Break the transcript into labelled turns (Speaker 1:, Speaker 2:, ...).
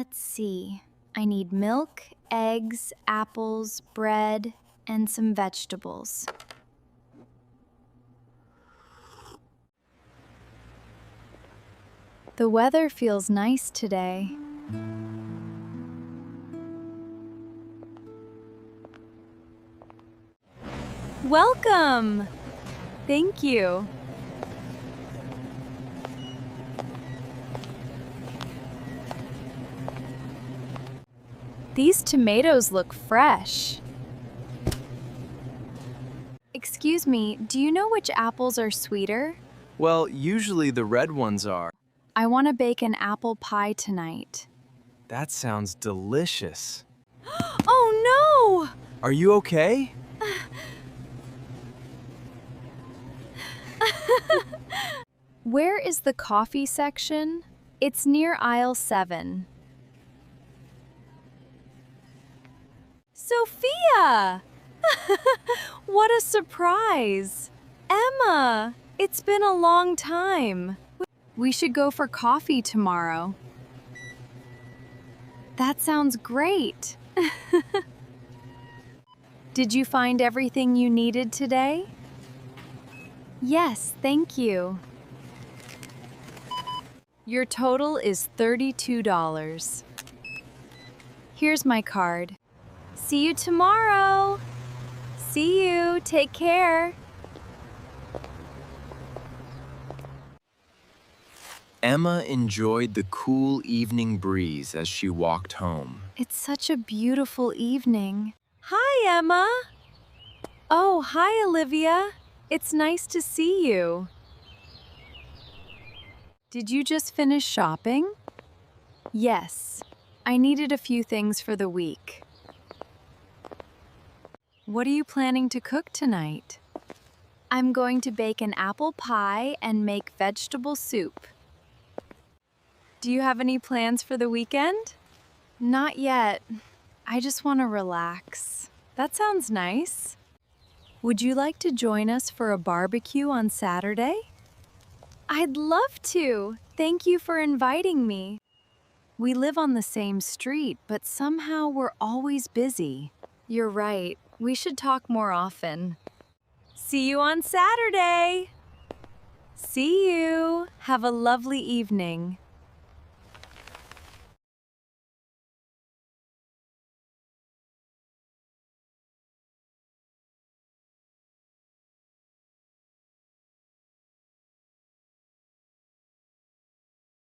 Speaker 1: Let's see. I need milk, eggs, apples, bread, and some vegetables. The weather feels nice today. Welcome! Thank you. These tomatoes look fresh. Excuse me, do you know which apples are sweeter?
Speaker 2: Well, usually the red ones are.
Speaker 1: I want to bake an apple pie tonight.
Speaker 2: That sounds delicious.
Speaker 1: Oh no!
Speaker 2: Are you okay?
Speaker 1: Where is the coffee section? It's near aisle 7. Sophia! What a surprise! Emma, it's been a long time. We should go for coffee tomorrow. That sounds great. Did you find everything you needed today? Yes, thank you. Your total is $32. Here's my card. See you tomorrow. See you. Take care.
Speaker 2: Emma enjoyed the cool evening breeze as she walked home.
Speaker 1: It's such a beautiful evening. Hi, Emma. Oh, hi, Olivia. It's nice to see you. Did you just finish shopping? Yes. I needed a few things for the week. What are you planning to cook tonight? I'm going to bake an apple pie and make vegetable soup. Do you have any plans for the weekend? Not yet. I just want to relax. That sounds nice. Would you like to join us for a barbecue on Saturday? I'd love to. Thank you for inviting me. We live on the same street, but somehow we're always busy. You're right. We should talk more often. See you on Saturday. See you. Have a lovely evening.